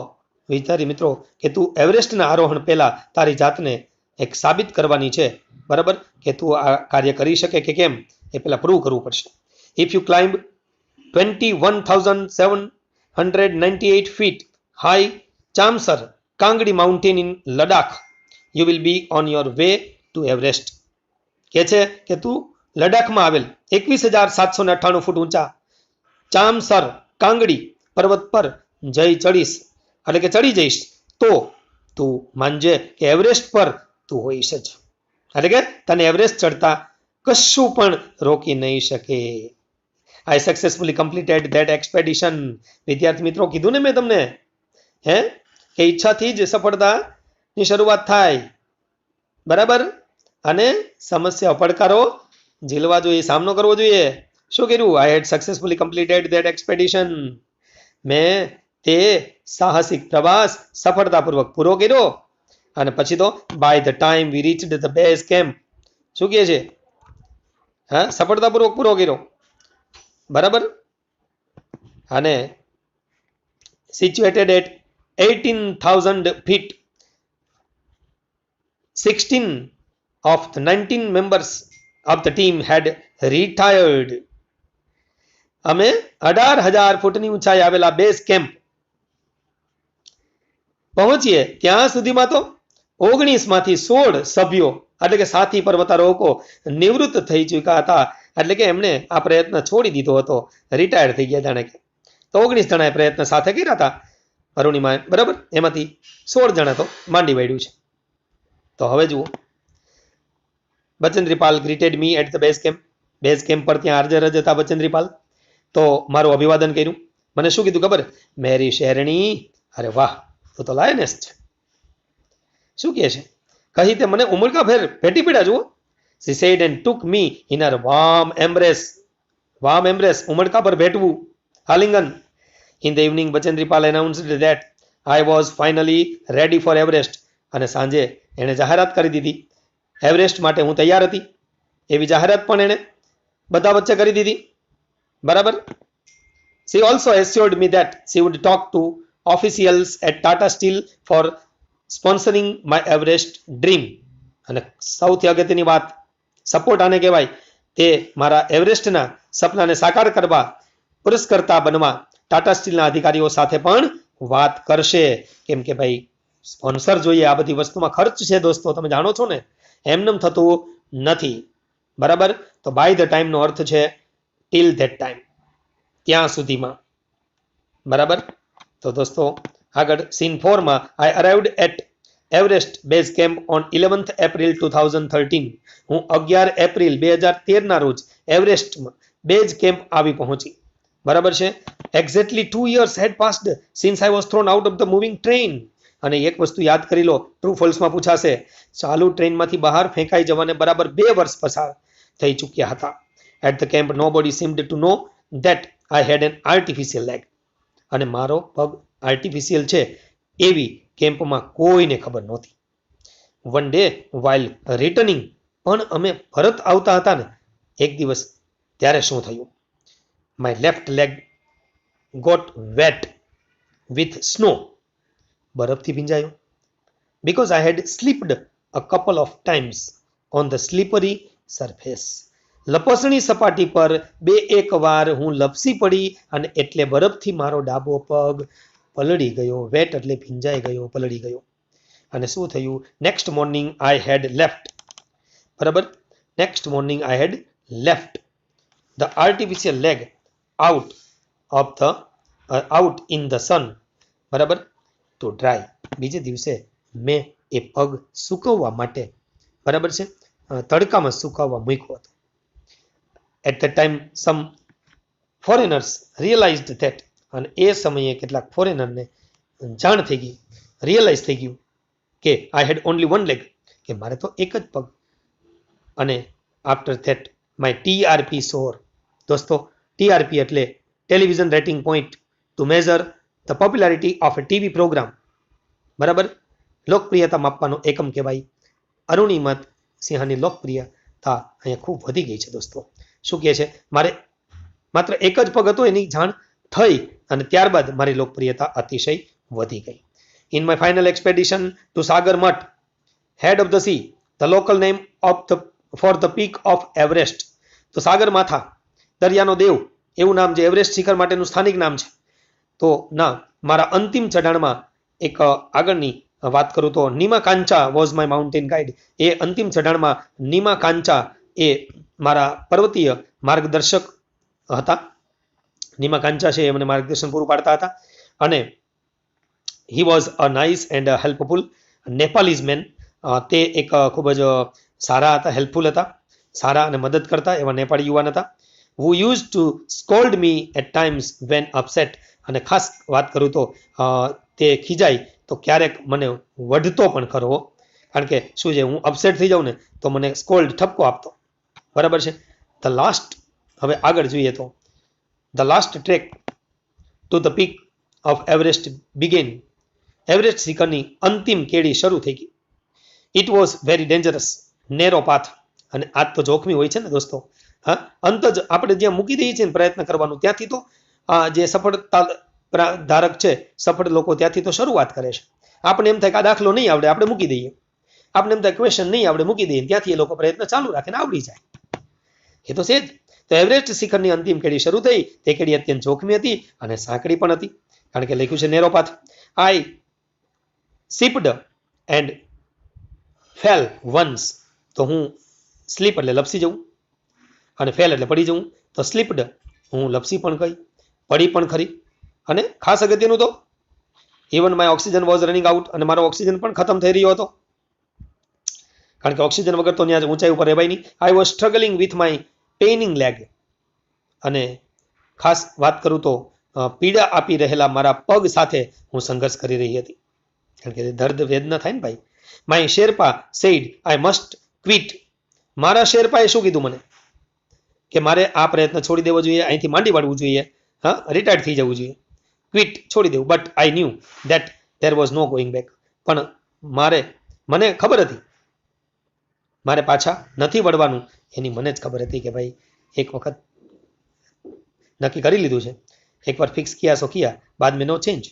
વિચારી મિત્રો કે તું એવરેસ્ટના આરોહણ પહેલા તારી જાતને એક સાબિત કરવાની છે, બરાબર, કે તું આ કાર્ય કરી શકે કે કેમ. એ પહેલા પ્રૂવ કરવું પડશે. If you climb 21,798 feet high Chamsar Kangdi mountain in Ladakh, you will be on your way to Everest. કે છે કે તું લડાખમાં આવેલ 21,798 ફૂટ ઊંચા ચામસર કાંગડી પર્વત પર ચડીશ, એટલે કે ચડી જઈશ તો તું માનજે કે એવરેસ્ટ પર તું હોઈશ જ, એટલે કે તને એવરેસ્ટ ચડતા કશું પણ રોકી નહીં શકે. I successfully completed that expedition. વિદ્યાર્થી મિત્રો, કીધું ને મેં તમને કે ઈચ્છાથી જ સફળતાની શરૂઆત થાય, બરાબર. અને સમસ્યા પડકારો ઝીલવા જોઈએ, સામનો કરવો જોઈએ. શું કર્યું? I had successfully completed that expedition. મેં તે સાહસિક પ્રવાસ સફળતાપૂર્વક પૂરો કર્યો. અને પછી તો by the time we reached the base camp, શું કહે છે? સફળતાપૂર્વક પૂરો કર્યો, બરાબર. અને situated at 18,000 feet, 16 of the 19 members of the team had retired. અમે 18,000 ફૂટની ઊંચાઈ આવેલા બેઝ કેમ્પ પહોંચીએ ત્યાં સુધીમાં તો 19 માંથી 16 સભ્યો, એટલે કે સાથી પર્વતારોહકો નિવૃત્ત થઈ ચૂક્યા હતા. એટલે કે એમણે આ પ્રયત્ન છોડી દીધો હતો, રિટાયર થઈ ગયા જાણે કે. તો 19 જણાએ પ્રયત્ન સાથે કર્યા હતા અરુણિમાએ, બરાબર. એમાંથી 16 જણા તો માંડી વાળ્યું છે. તો હવે જુઓ, Bachendri Pal greeted me at the base camp. Base camp પર ત્યાં હાજર જ હતા બચેન્દ્રીપાલ. તો મારું અભિવાદન કર્યું. મને શું કીધું ખબર? મેરી શેરણી. અરે વાહ, તું તો લાયનેસ છે. શું કહે છે? કહી તે મને ઉમળકા ફેર ભેટી પીડા જુઓ. She said and took me in her warm embrace. Warm embrace, ઉમળકા પર ભેટવું, આલિંગન. In the evening, Bachendripal announced that I was finally ready for Everest. અને સાંજે એણે જાહેરાત કરી દીધી, એવરેસ્ટ માટે હું તૈયાર હતી. એવી જાહેરાત પણ એણે બધા વચ્ચે કરી દીધી, બરાબર. She also assured me that she would talk to officials at Tata Steel for sponsoring my Everest dream. અને સૌથી અગત્યની વાત, સપોર્ટ આને કહેવાય, તે મારા એવરેસ્ટના સપનાને સાકાર કરવા, પુરસ્કર્તા બનવા ટાટા સ્ટીલના અધિકારીઓ સાથે પણ વાત કરશે. કેમ કે ભાઈ સ્પોન્સર જોઈએ, આ બધી વસ્તુમાં ખર્ચ છે દોસ્તો, તમે જાણો છો ને, એમનેમ થતું નથી, બરાબર. તો બાય ધ ટાઈમનો અર્થ છે ટિલ ધેટ ટાઈમ, ત્યાં સુધીમાં, બરાબર. તો દોસ્તો આગળ સીન 4 માં I arrived at Everest base camp on 11th April 2013. હું 11 એપ્રિલ 2013 ના રોજ એવરેસ્ટમાં બેઝ કેમ્પ આવી પહોંચી, બરાબર છે. Exactly 2 years had passed since I was thrown out of the moving train. અને એક વસ્તુ યાદ કરી લો, ટ્રુ ફોલ્સમાં પૂછાશે. ચાલુ ટ્રેનમાંથી બહાર ફેંકાઈ જવાને બરાબર 2 વર્ષ પસાર થઈ ચૂક્યા હતા. At the camp nobody seemed to know that I had an artificial leg. અને મારો પગ આર્ટિફિશિયલ છે એવી કેમ્પમાં કોઈને ખબર નહોતી. વન ડે વાઇલ રિટર્નિંગ, પણ અમે પરત આવતા હતા ને એક દિવસ, ત્યારે શું થયું? My left leg got wet with snow. બરફથી ભીંજાયો. Because I had slipped a couple of times on the slippery surface. લપસણી સપાટી પર 2-1 વાર હું લપસી પડી અને એટલે બરફથી મારો ડાબો પગ પલળી ગયો. વેટ એટલે ભીંજાઈ ગયો, પલળી ગયો. અને શું થયું? Next morning I had left, બરાબર. Next morning I had left the artificial leg out in the sun, બરાબર, ટુ ડ્રાય. બીજે દિવસે મેં એ પગ સૂકવવા માટે, બરાબર છે, તડકામાં સુકાવવા મૂક્યો હતો. At the time some foreigners realised that. અને એ સમયે કેટલાક ફોરેનરને જાણ થઈ ગઈ, રિયલાઇઝ થઈ ગયું કે આઈ હેડ ઓનલી વન લેગ, કે મારે તો એક જ પગ. અને આફ્ટર ધેટ માય ટીઆરપી સોર. દોસ્તો ટીઆરપી એટલે television rating point to measure the popularity of a TV programme, બરાબર. લોકપ્રિયતા માપવાનો એકમ કહેવાય. અરુણિમા સિંહાની લોકપ્રિયતા અહીંયા ખૂબ વધી ગઈ છે દોસ્તો. શું કહે છે? મારે માત્ર એક જ પગ હતો એની જાણ થઈ અને ત્યારબાદ મારી લોકપ્રિયતા અતિશય વધી ગઈ. In my final expedition to Sagarmatha, head of the sea, the local name of the for the peak of Everest. તો સાગર માથા, દરિયાનો દેવ એવું નામ જે એવરેસ્ટ શિખર માટેનું સ્થાનિક નામ છે. તો ના, મારા અંતિમ ચઢાણમાં એક આગળની વાત કરું તો Nima Kancha was my mountain guide. એ અંતિમ ચઢાણમાં નીમા કાંચા એ મારા પર્વતીય માર્ગદર્શક હતા. નીમા કાંચા છે એ મને માર્ગદર્શન પૂરું પાડતા હતા. અને he was a nice and helpful Nepalese man. તે એક ખૂબ જ સારા હતા, હેલ્પફુલ હતા, સારા અને મદદ કરતા એવા નેપાળી યુવાન હતા. who used to scold me at times when upset. અને ખાસ વાત કરું તો તે ખીજાય તો ક્યારેક મને વઢતો પણ ખરો. કારણ કે શું છે, હું અપસેટ થઈ જાઉં ને તો મને સ્કોલ્ડ ઠપકો આપતો. બરાબર છે. ધ લાસ્ટ, હવે આગળ જોઈએ તો the last track to the peak of Everest began. એવરેસ્ટ શિખરની અંતિમ કેડી શરૂ થઈ ગઈ. It was very dangerous narrow path. અને આજ તો જોખમી હોય છે ને દોસ્તો. હા, અંત જ આપણે જ્યાં મૂકી દઈએ છીએ પ્રયત્ન કરવાનું, ત્યાંથી તો જે સફળતા ધારક છે, સફળ લોકો ત્યાંથી તો શરૂઆત કરે છે. આપણે એમ થાય કે આ દાખલો નહીં આવડે, આપણે મૂકી દઈએ. આપણે એમ થાય ક્વેશ્ચન નહીં આવડે, મૂકી દઈએ. ત્યાંથી એ લોકો પ્રયત્ન ચાલુ રાખે ને આવડી જાય. એ તો છે જ. તો એવરેસ્ટ શિખરની અંતિમ કેડી શરૂ થઈ. તે કેડી અત્યંત જોખમી હતી અને સાંકડી પણ હતી. કારણ કે લખ્યું છે narrow path. I slipped and fail once. તો હું સ્લીપ એટલે લપસી જવું, અને ફેલ એટલે પડી જવું. તો સ્લીપ્ડ હું લપસી પણ ગઈ, પડી પણ ખરી. અને ખાસ અગત્યનું તો even my oxygen was running out. અને મારો ઓક્સિજન પણ ખતમ થઈ રહ્યો હતો. કારણ કે ઓક્સિજન વગર તો ત્યાં ઊંચાઈ ઉપર રહેવાય નહીં. I was struggling with my paining leg. અને ખાસ વાત કરું તો પીડા આપી રહેલા મારા પગ સાથે હું સંઘર્ષ કરી રહી હતી. કારણ કે દર્દ વેદના થાય ને ભાઈ. My Sherpa said I must quit. મારા શેરપાએ શું કીધું મને કે મારે આ પ્રયત્ન છોડી દેવો જોઈએ, અહીંથી માંડી વાળવું જોઈએ, હા, રિટાયર્ડ થઈ જવું જોઈએ, ક્વિટ છોડી દેવું. But I knew that there was no going back. પણ મને ખબર હતી મારે પાછા નથી વળવાનું. એની મને જ ખબર હતી કે ભાઈ એક વખત નક્કી કરી લીધું છે, એકવાર ફિક્સ કિયા સો કિયા, બાદ મેં નો ચેન્જ.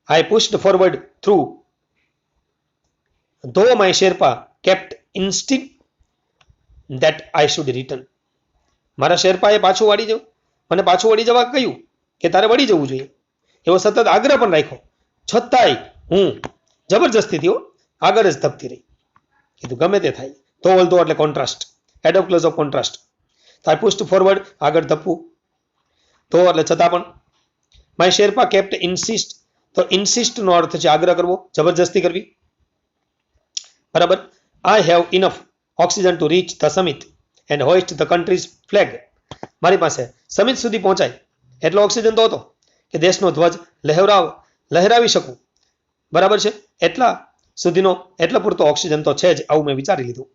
આઈ પુશ્ડ ફોરવર્ડ થ્રુ ધો my Sherpa kept instinct that I should return. મારા શેરપાએ પાછું વળી જવા કહ્યું કે તારે વળી જવું જોઈએ. એવો સતત આગ્રહ પણ રાખ્યો. છતાંય હું જબરજસ્તીથી આગળ જ ધપતી રહી. કીધું ગમે તે થાય. તો ઓલ દો એટલે કોન્ટ્રાસ્ટ, એડોપ ક્લોઝ ઓફ કોન્ટ્રાસ્ટ. તો આઈ પુશ્ડ ફોરવર્ડ, આગળ ધપવું. તો એટલે છતાં પણ માય શેરપા કેપ્ટ ઇન્સિસ્ટ. તો ઇન્સિસ્ટ નો અર્થ છે આગ્રહ કરવો, જબરજસ્તી કરવી. બરાબર. I have enough oxygen to reach the summit and હોઇસ્ટ the countries flag. મારી પાસે સમિટ સુધી પહોંચાય એટલો ઓક્સિજન તો હતો કે દેશનો ધ્વજ લહેરાવી શકું. બરાબર છે. એટલા પૂરતો ઓક્સિજન તો છે જ, આવું મેં વિચારી લીધું.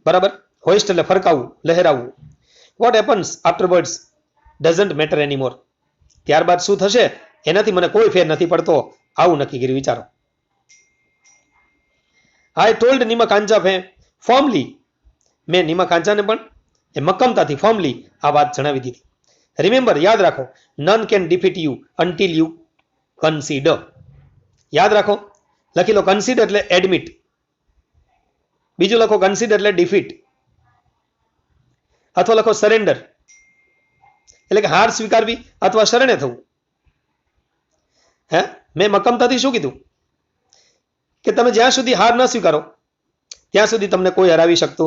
બરાબર. હોઇસ્ટ એટલે ફરકાવવું, લહેરાવવું. What happens afterwards doesn't matter anymore. ત્યારબાદ શું થશે એનાથી મને કોઈ ફેર નથી પડતો, આવું નક્કી કર્યું. વિચારો. I told Nima Kancha formally. મેં નીમા કાંચાને પણ એ મક્કમતાથી ફોર્મલી આ વાત જણાવી દીધી. રિમેમ્બર, યાદ રાખો, none can defeat you until you consider. યાદ રાખો. લખી લો કન્સીડર એટલે એડમિટ. બીજું લખો કન્સીડર એટલે ડિફીટ. અથવા લખો સરેન્ડર એટલે કે હાર સ્વીકારવી અથવા શરણે થવું. હે, મેં મક્કમતાથી શું કીધું કે તમે જ્યાં સુધી હાર ન સ્વીકારો ત્યાં સુધી તમને કોઈ હરાવી શકતો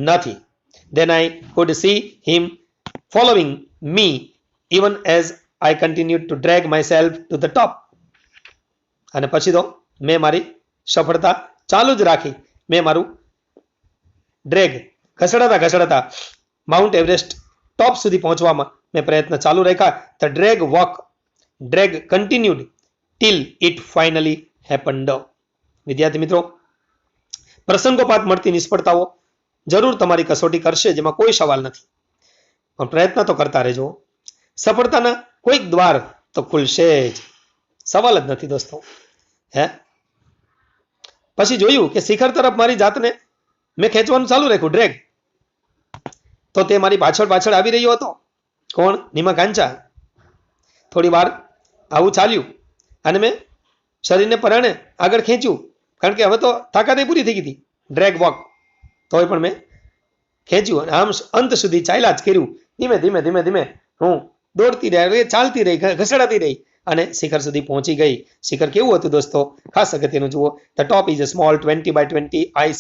નથી. Then I could see him following me even as I continued to drag myself to the top. અને પછી તો મેં મારી સફળતા ચાલુ જ રાખી. મેં મારું ડ્રેગ ઘસડાતા માઉન્ટ એવરેસ્ટ ટોપ સુધી પહોંચવામાં મેં પ્રયત્ન ચાલુ રાખ્યા. The drag continued till it finally happened. વિદ્યાર્થી મિત્રો, પ્રસંગોપાત મળતી નિષ્ફળતાઓ જરૂર તમારી કસોટી કરશે, જેમાં કોઈ સવાલ નથી. પણ પ્રયત્ન તો કરતા રહેજો. સફળતાના કોઈક દ્વાર તો ખુલશે જ, સવાલ જ નથી દોસ્તો. હે, પછી જોયું કે શિખર તરફ મારી જાતને મેં ખેંચવાનું ચાલુ રાખ્યું, ડ્રેગ. તો તે મારી પાછળ આવી રહ્યો હતો. કોણ? નીમા કાંચા. થોડી વાર આવું ચાલ્યું અને મેં શરીરને પરાણે આગળ ખેંચ્યું. કારણ કે હવે તો તાકાત પૂરી થઈ ગઈ હતી. Drag walk. તોય પણ મેં ખેંચ્યું અને આમ અંત સુધી ચાલ્યા જ કર્યું. ધીમે ધીમે ધીમે ધીમે હું દોડતી રહી, ચાલતી રહી, ઘસડાતી રહી અને શિખર સુધી પહોંચી ગઈ. શિખર કેવું હતું દોસ્તો? ખાસ અગત્યનું જુઓ. The top is a small 20 by 20 ice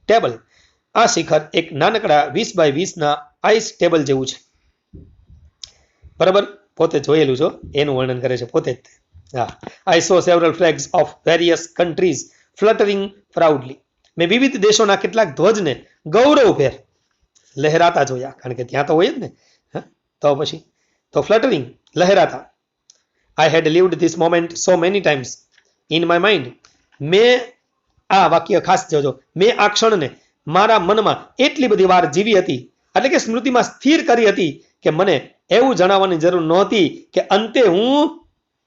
table. આ શિખર એક નાનકડા 20 by 20 ના આઈસ ટેબલ જેવું છે. બરાબર, પોતે જોયેલું છો, એનું વર્ણન કરે છે પોતે જ. હા, I saw several flags of various countries fluttering proudly. મેં વિવિધ દેશોના કેટલાક ધ્વજને ગૌરવભેર લહેરાતા જોયા, કારણ કે ત્યાં તો હોય જ ને. તો પછી તો ફ્લટરિંગ, લહેરાતા. I had lived this moment so many times in my mind. મેં આ વાક્ય ખાસ જોજો, મેં આ ક્ષણને મારા મનમાં એટલી બધી વાર જીવી હતી, એટલે કે સ્મૃતિમાં સ્થિર કરી હતી કે મને એવું જણાવવાની જરૂર નહોતી કે અંતે હું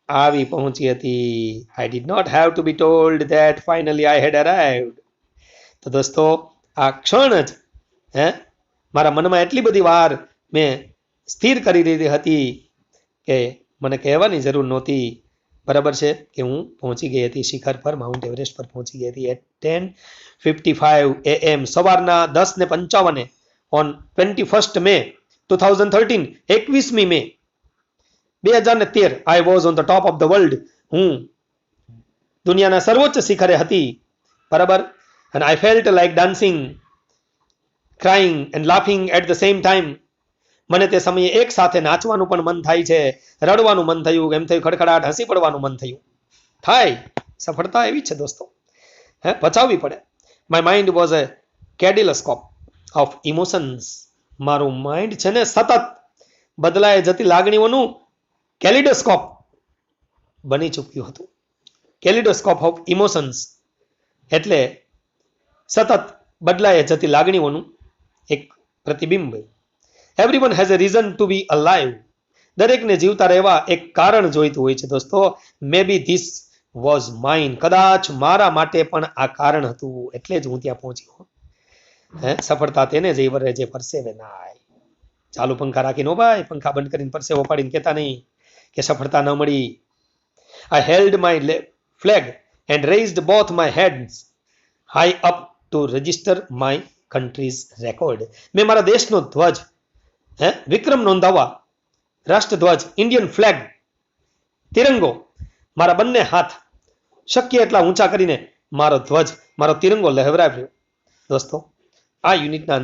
આવી પહોંચી હતી. I did not have to be told that finally I had arrived. તો દોસ્તો, આ ક્ષણ જ મારા મનમાં એટલી બધી વાર મેં સ્થિર કરી દીધી હતી કે મને કહેવાની જરૂર નહોતી. બરાબર છે કે હું પહોંચી ગઈ હતી શિખર પર, માઉન્ટ એવરેસ્ટ પર પહોંચી ગઈ હતી એટ 10:55 AM, સવારના 10:55 ઓન 21st May 2013, 21મી મે 2013. I was on the top of the world. હું દુનિયાના સર્વોચ્ચ શિખરે હતી. બરાબર. and I felt like dancing, crying and laughing at the same time. મને તે સમયે એક સાથે નાચવાનું પણ મન થાય છે, રડવાનું મન થયું, એમ થયું ખડખડાટ હસી પડવાનું મન થયું. થાય, સફળતા એવી છે દોસ્તો, પચાવવી પડે. My mind was a kaleidoscope of emotions. મારું માઇન્ડ છે ને સતત બદલાય જતી લાગણીઓનું કેલિડોસ્કોપ બની ચૂક્યું હતું. કેલિડોસ્કોપ ઓફ ઇમોશન્સ એટલે સતત બદલાય જતી લાગણીઓનું એક પ્રતિબિંબ. Everyone has a reason to be alive. દરેકને જીવતા રહેવા એક કારણ જોઈતું હોય છે દોસ્તો. Maybe this was mine. કદાચ મારા માટે પણ આ કારણ હતું, એટલે જ હું ત્યાં પહોંચ્યો. સફળતા તેને જ વરે જે પરસેવે નાય. ચાલુ પંખા રાખીને ભાઈ, પંખા બંધ કરીને પરસેવો પાડીને કહેતા નહીં કે સફળતા ન મળી. I held my flag and raised both my heads high up to register my country's record. મેં મારા દેશનો ધ્વજ વિક્રમ નોંધાવવા, રાષ્ટ્રધ્વજ, ઇન્ડિયન ફ્લેગ, તિરંગો, મારા બંને હાથ શક્ય એટલા ઊંચા કરીને મારો ધ્વજ, મારો તિરંગો લહેરાવ્યો. દોસ્તો, આ યુનિટના